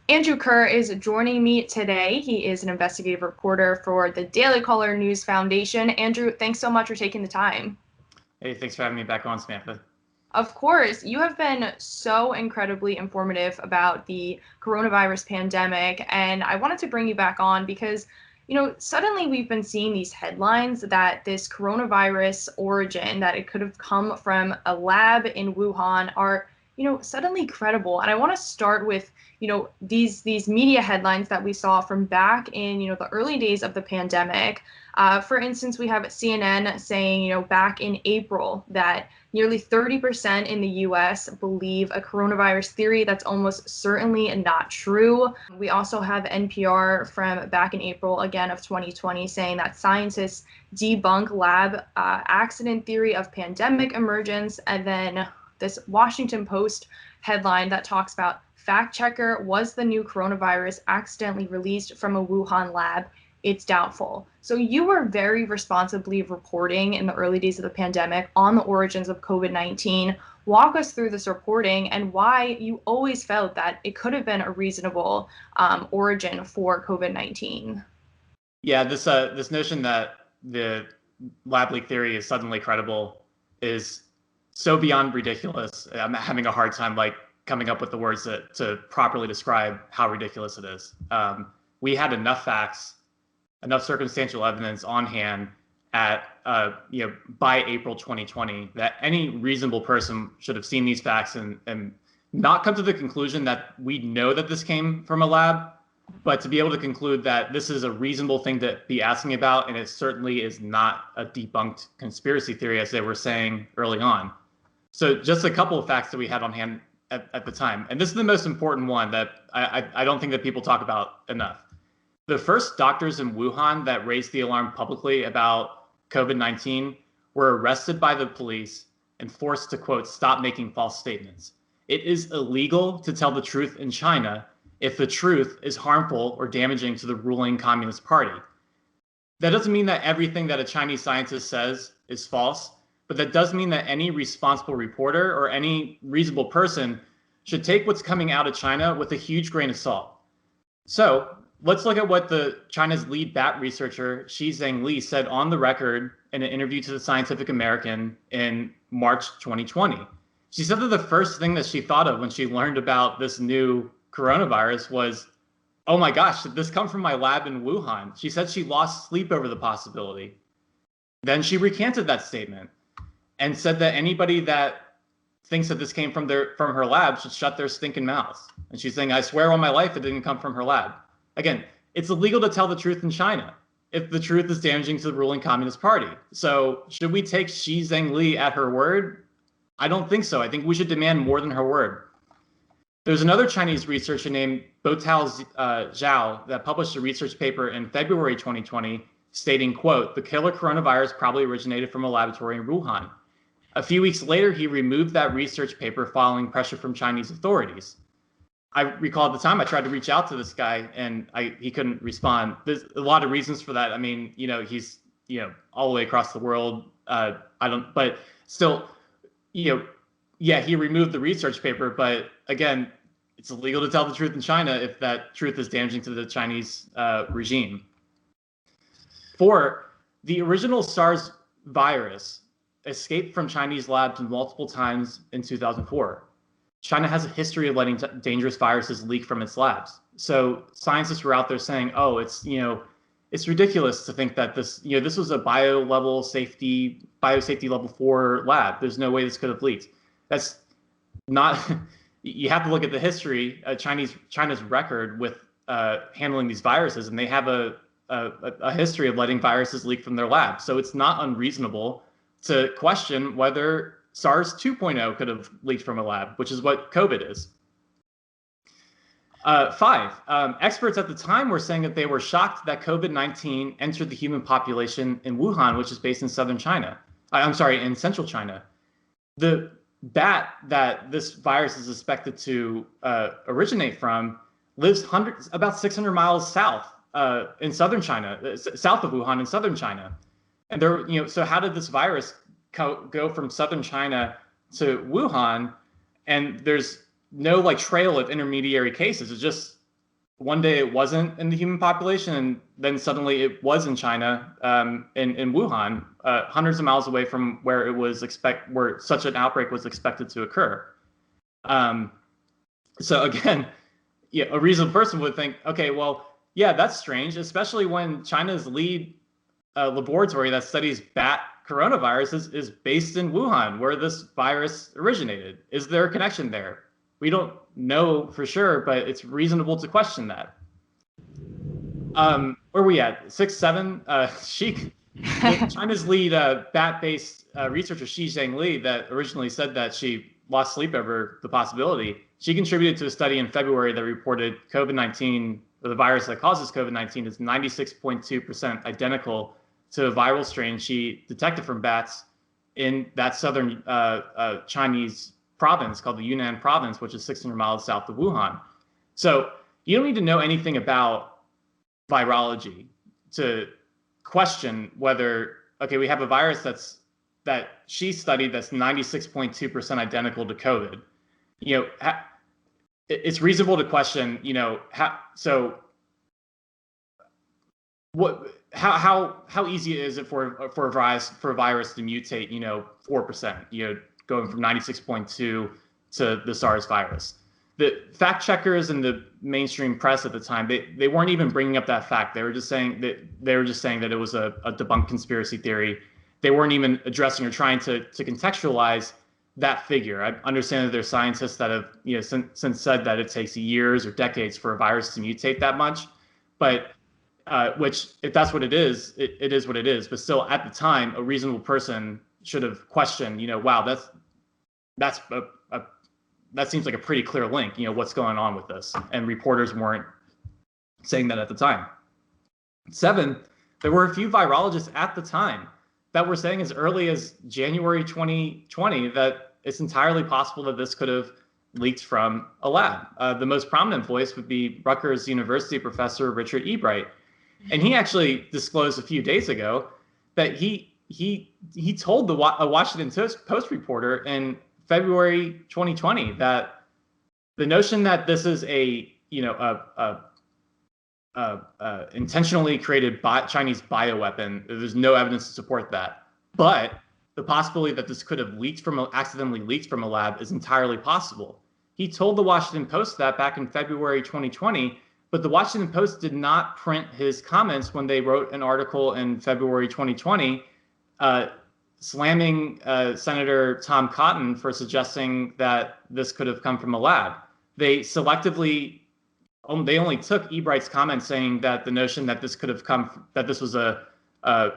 Andrew Kerr is joining me today. He is an investigative reporter for the Daily Caller News Foundation. Andrew, thanks so much for taking the time. Hey, thanks for having me back on, Samantha. Of course, you have been so incredibly informative about the coronavirus pandemic, and I wanted to bring you back on because, suddenly we've been seeing these headlines that this coronavirus origin, that it could have come from a lab in Wuhan, are, suddenly credible. And I want to start with, these media headlines that we saw from back in, the early days of the pandemic. For instance, we have CNN saying, back in April that nearly 30% in the US believe a coronavirus theory that's almost certainly not true. We also have NPR from back in April, again, of 2020, saying that scientists debunk lab accident theory of pandemic emergence. And then this Washington Post headline that talks about fact checker, was the new coronavirus accidentally released from a Wuhan lab? It's doubtful. So you were very responsibly reporting in the early days of the pandemic on the origins of COVID-19. Walk us through this reporting and why you always felt that it could have been a reasonable origin for COVID-19. Yeah, this notion that the lab leak theory is suddenly credible is so beyond ridiculous. I'm having a hard time coming up with the words to properly describe how ridiculous it is. We had enough facts, enough circumstantial evidence on hand at by April 2020 that any reasonable person should have seen these facts and not come to the conclusion that we know that this came from a lab, but to be able to conclude that this is a reasonable thing to be asking about, and it certainly is not a debunked conspiracy theory as they were saying early on. So just a couple of facts that we had on hand at the time, and this is the most important one that I don't think that people talk about enough. The first doctors in Wuhan that raised the alarm publicly about COVID-19 were arrested by the police and forced to, quote, stop making false statements. It is illegal to tell the truth in China if the truth is harmful or damaging to the ruling Communist Party. That doesn't mean that everything that a Chinese scientist says is false, but that does mean that any responsible reporter or any reasonable person should take what's coming out of China with a huge grain of salt. So let's look at what China's lead bat researcher, Shizheng Li, said on the record in an interview to the Scientific American in March 2020. She said that the first thing that she thought of when she learned about this new coronavirus was, oh my gosh, did this come from my lab in Wuhan? She said she lost sleep over the possibility. Then she recanted that statement and said that anybody that thinks that this came from her lab should shut their stinking mouths. And she's saying, I swear on my life it didn't come from her lab. Again, it's illegal to tell the truth in China if the truth is damaging to the ruling Communist Party. So should we take Shizheng Li at her word? I don't think so. I think we should demand more than her word. There's another Chinese researcher named Boutao Zhao that published a research paper in February 2020 stating, quote, the killer coronavirus probably originated from a laboratory in Wuhan. A few weeks later, he removed that research paper following pressure from Chinese authorities. I recall at the time I tried to reach out to this guy and he couldn't respond. There's a lot of reasons for that. I mean, he's, all the way across the world. But still, yeah, he removed the research paper, but again, it's illegal to tell the truth in China if that truth is damaging to the Chinese regime. 4, the original SARS virus escaped from Chinese labs multiple times in 2004. China has a history of letting dangerous viruses leak from its labs. So scientists were out there saying, oh, it's ridiculous to think that this was a biosafety level 4 lab. There's no way this could have leaked. That's not, you have to look at the history, China's record with handling these viruses, and they have a history of letting viruses leak from their labs. So it's not unreasonable to question whether SARS 2.0 could have leaked from a lab, which is what COVID is. 5, experts at the time were saying that they were shocked that COVID-19 entered the human population in Wuhan, which is based in southern China. In central China. The bat that this virus is expected to originate from lives about 600 miles south in southern China, south of Wuhan in southern China. And so how did this virus go from southern China to Wuhan? And there's no trail of intermediary cases. It just one day it wasn't in the human population, and then suddenly it was in China, in Wuhan, hundreds of miles away from where where such an outbreak was expected to occur. So again, yeah, a reasonable person would think, okay, well, yeah, that's strange, especially when China's lead laboratory that studies bat coronavirus is based in Wuhan, where this virus originated. Is there a connection there? We don't know for sure, but it's reasonable to question that. Where are we at? 6, 7? China's lead bat-based researcher Xi Zhengli, that originally said that she lost sleep over the possibility. She contributed to a study in February that reported COVID-19, or the virus that causes COVID-19, is 96.2% identical to a viral strain she detected from bats in that southern Chinese province called the Yunnan province, which is 600 miles south of Wuhan. So you don't need to know anything about virology to question whether, okay, we have a virus that she studied that's 96.2% identical to COVID. It's reasonable to question, how easy is it for a virus to mutate, 4%, going from 96.2 to the SARS virus. The fact checkers and the mainstream press at the time, they weren't even bringing up that fact. They were just saying that it was a debunked conspiracy theory. They weren't even addressing or trying to contextualize that figure. I understand that there's scientists that have since said that it takes years or decades for a virus to mutate that much, but which, if that's what it is, it is what it is. But still, at the time, a reasonable person should have questioned, wow, that seems like a pretty clear link, what's going on with this? And reporters weren't saying that at the time. 7, there were a few virologists at the time that were saying as early as January 2020 that it's entirely possible that this could have leaked from a lab. The most prominent voice would be Rutgers University professor Richard Ebright. And he actually disclosed a few days ago that he told a Washington Post reporter in February 2020 that the notion that this is a intentionally created Chinese bioweapon, there's no evidence to support that. But the possibility that this could have accidentally leaked from a lab is entirely possible. He told the Washington Post that back in February 2020, but the Washington Post did not print his comments when they wrote an article in February 2020 slamming Senator Tom Cotton for suggesting that this could have come from a lab. They only took Ebright's comment saying that the notion that this could have that this was a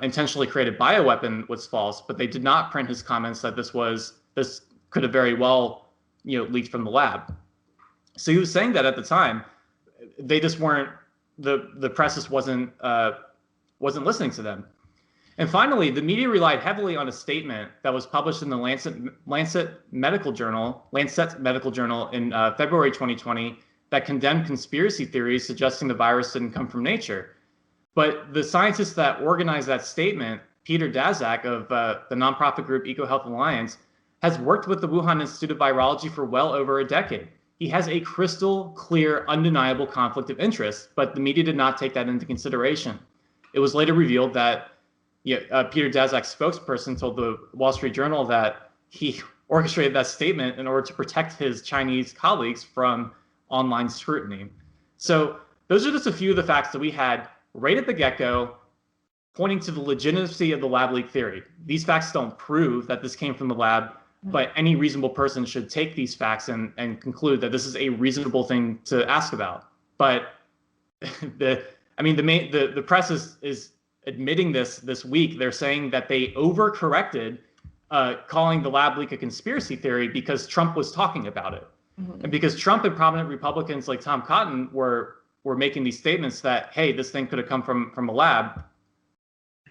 intentionally created bioweapon was false, but they did not print his comments that this could have very well leaked from the lab. So he was saying that at the time. They just weren't, the press just wasn't listening to them. And finally, the media relied heavily on a statement that was published in the Lancet Medical Journal in February 2020 that condemned conspiracy theories suggesting the virus didn't come from nature. But the scientist that organized that statement, Peter Daszak of the nonprofit group EcoHealth Alliance, has worked with the Wuhan Institute of Virology for well over a decade. He has a crystal clear, undeniable conflict of interest, but the media did not take that into consideration. It was later revealed that Peter Daszak's spokesperson told the Wall Street Journal that he orchestrated that statement in order to protect his Chinese colleagues from online scrutiny. So those are just a few of the facts that we had right at the get-go, pointing to the legitimacy of the lab leak theory. These facts don't prove that this came from the lab, but any reasonable person should take these facts and conclude that this is a reasonable thing to ask about. But the press is admitting this week. They're saying that they overcorrected, calling the lab leak a conspiracy theory because Trump was talking about it. Mm-hmm. And because Trump and prominent Republicans like Tom Cotton were making these statements that, hey, this thing could have come from a lab,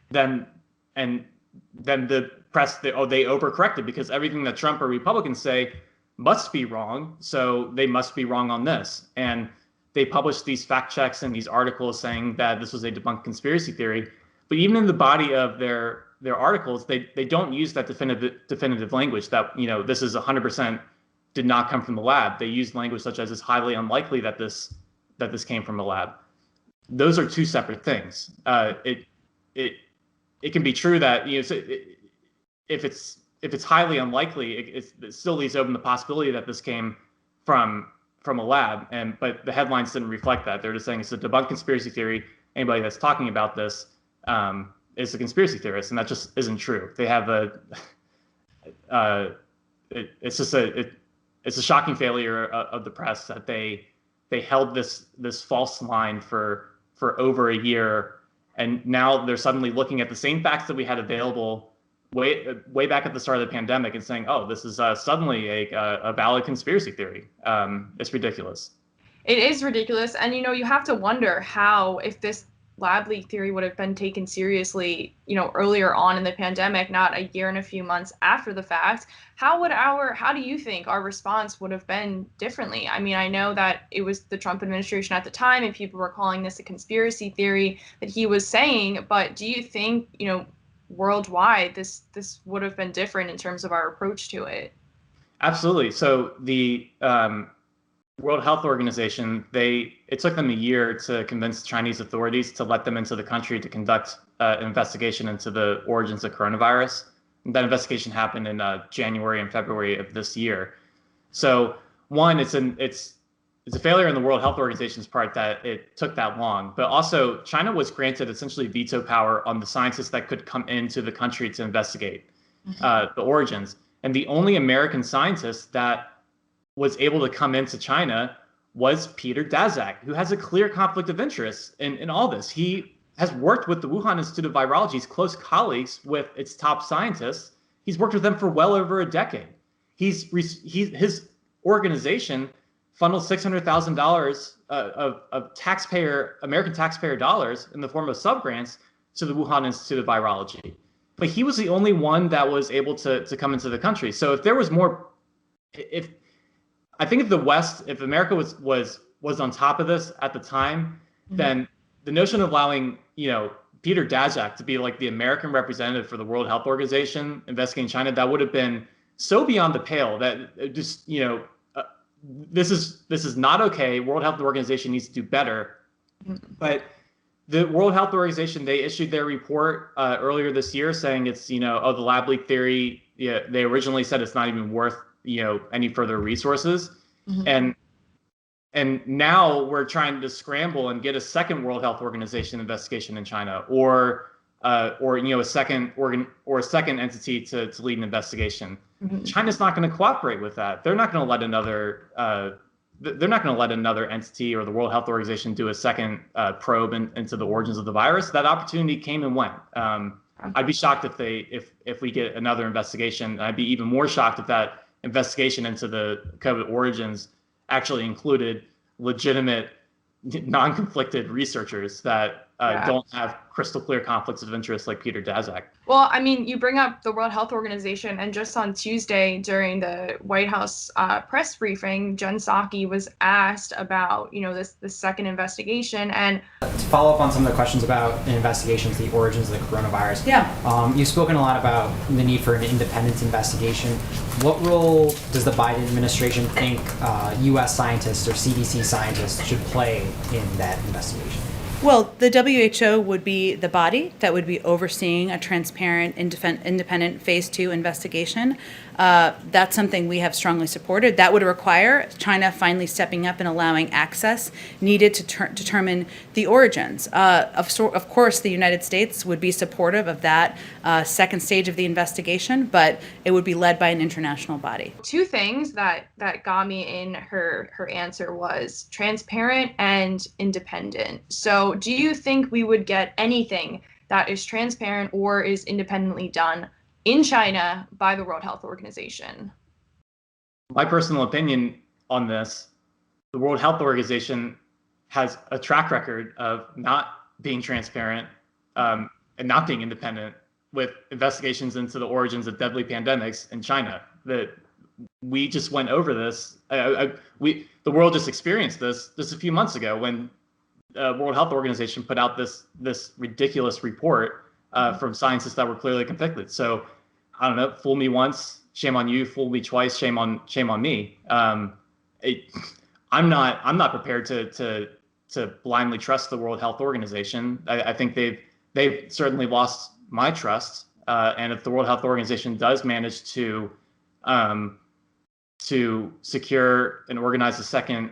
then the press, they overcorrected because everything that Trump or Republicans say must be wrong, so they must be wrong on this. And they published these fact checks and these articles saying that this was a debunked conspiracy theory. But even in the body of their articles, they don't use that definitive language that, this is 100% did not come from the lab. They use language such as it's highly unlikely that this that this came from a lab. Those are two separate things. It can be true that if it's highly unlikely, it still leaves open the possibility that this came from a lab. But the headlines didn't reflect that. They're just saying it's a debunked conspiracy theory. Anybody that's talking about this is a conspiracy theorist, and that just isn't true. They have it's a shocking failure of the press that they held this false line for over a year, and now they're suddenly looking at the same facts that we had available way back at the start of the pandemic and saying, oh, this is suddenly a valid conspiracy theory. It's ridiculous. It is ridiculous. And, you have to wonder how, if this lab leak theory would have been taken seriously, earlier on in the pandemic, not a year and a few months after the fact, how do you think our response would have been differently? I mean, I know that it was the Trump administration at the time and people were calling this a conspiracy theory that he was saying, but do you think, worldwide this would have been different in terms of our approach to it? Absolutely. So the World Health Organization, it took them a year to convince Chinese authorities to let them into the country to conduct an investigation into the origins of coronavirus. And that investigation happened in January and February of this year. So one, it's a failure on the World Health Organization's part that it took that long, but also China was granted essentially veto power on the scientists that could come into the country to investigate the origins. And the only American scientist that was able to come into China was Peter Daszak, who has a clear conflict of interest in all this. He has worked with the Wuhan Institute of Virology. He's close colleagues with its top scientists. He's worked with them for well over a decade. His organization funneled $600,000 of American taxpayer dollars in the form of subgrants to the Wuhan Institute of Virology. But he was the only one that was able to come into the country. So if there was more, I think if America was on top of this at the time, then the notion of allowing, Peter Daszak to be like the American representative for the World Health Organization investigating China, that would have been so beyond the pale that just, this is not okay. World Health Organization needs to do better. But the World Health Organization, they issued their report earlier this year saying it's, the lab leak theory. Yeah, they originally said it's not even worth, any further resources. And now we're trying to scramble and get a second World Health Organization investigation in China, or a second entity to lead an investigation. China's not going to cooperate with that. They're not going to let another entity or the World Health Organization do a second probe into the origins of the virus. That opportunity came and went. I'd be shocked if we get another investigation. I'd be even more shocked if that investigation into the COVID origins actually included legitimate, non-conflicted researchers that don't have crystal clear conflicts of interest like Peter Daszak. Well, I mean, you bring up the World Health Organization, and just on Tuesday during the White House press briefing, Jen Psaki was asked about, this second investigation. And to follow up on some of the questions about an investigation into the origins of the coronavirus, you've spoken a lot about the need for an independent investigation. What role does the Biden administration think U.S. scientists or CDC scientists should play in that investigation? Well, the WHO would be the body that would be overseeing a transparent, independent phase 2 investigation. That's something we have strongly supported. That would require China finally stepping up and allowing access needed to determine the origins. Of course, the United States would be supportive of that second stage of the investigation, but it would be led by an international body. Two things that got me in her answer was transparent and independent. So do you think we would get anything that is transparent or is independently done in China by the World Health Organization? My personal opinion on this, the World Health Organization has a track record of not being transparent and not being independent with investigations into the origins of deadly pandemics in China. That we just went over this. The world just experienced this just a few months ago when World Health Organization put out this ridiculous report from scientists that were clearly conflicted. So I don't know, fool me once, shame on you. Fool me twice, shame on me. I'm not prepared to to blindly trust the World Health Organization. I think they've certainly lost my trust. And if the World Health Organization does manage to secure and organize a second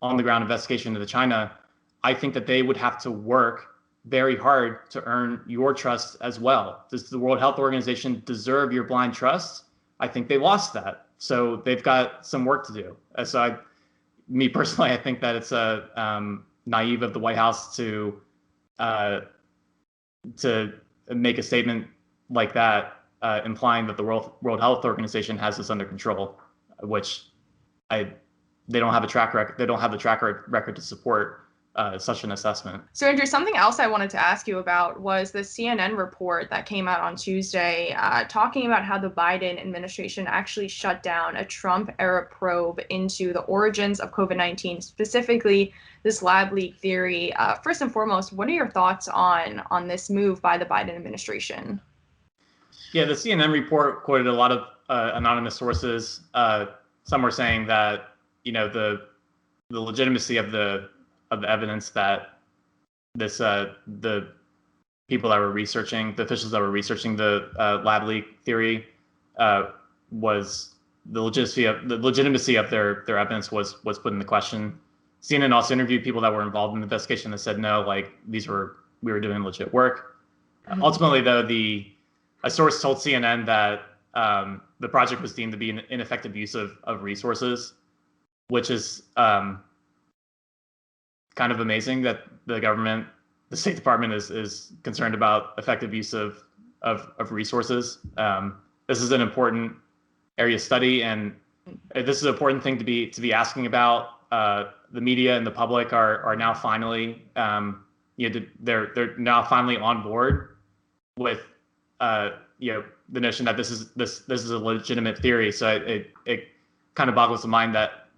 on-the-ground investigation into China, I think that they would have to work very hard to earn your trust as well. Does the World Health Organization deserve your blind trust? I think they lost that. So they've got some work to do. So me personally, I think that it's naive of the White House to make a statement like that, implying that the World Health Organization has this under control, which they don't have a track record. They don't have the track record to support such an assessment. So Andrew, something else I wanted to ask you about was the CNN report that came out on Tuesday, talking about how the Biden administration actually shut down a Trump-era probe into the origins of COVID-19, specifically this lab leak theory. First and foremost, what are your thoughts on this move by the Biden administration? Yeah, the CNN report quoted a lot of anonymous sources. Some were saying that the legitimacy of the evidence that this the people that were researching, the officials that were researching the lab leak theory, was the legitimacy of their evidence was put into question. CNN also interviewed people that were involved in the investigation that said no, like we were doing legit work. Mm-hmm. Ultimately, though, a source told CNN that the project was deemed to be an ineffective use of resources, which is kind of amazing that the State Department is concerned about effective use of resources. This is an important area of study, and this is an important thing to be asking about. The media and the public are now finally they're now finally on board with the notion that this is a legitimate theory. So it kind of boggles the mind that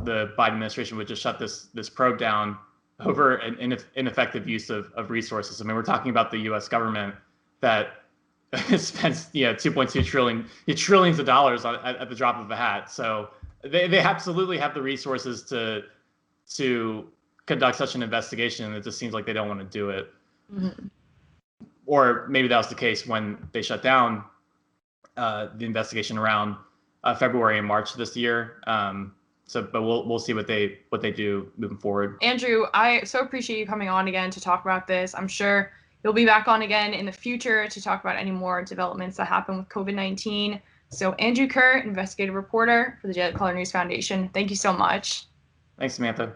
the Biden administration would just shut this probe down over an ineffective use of resources. I mean, we're talking about the U.S. government that spends 2.2 trillions of dollars at the drop of a hat. So they absolutely have the resources to conduct such an investigation. It just seems like they don't want to do it. Mm-hmm. Or maybe that was the case when they shut down the investigation around February and March this year. But we'll see what they do moving forward. Andrew, I so appreciate you coming on again to talk about this. I'm sure you'll be back on again in the future to talk about any more developments that happen with COVID-19. So Andrew Kerr, investigative reporter for the Daily Caller News Foundation. Thank you so much. Thanks, Samantha.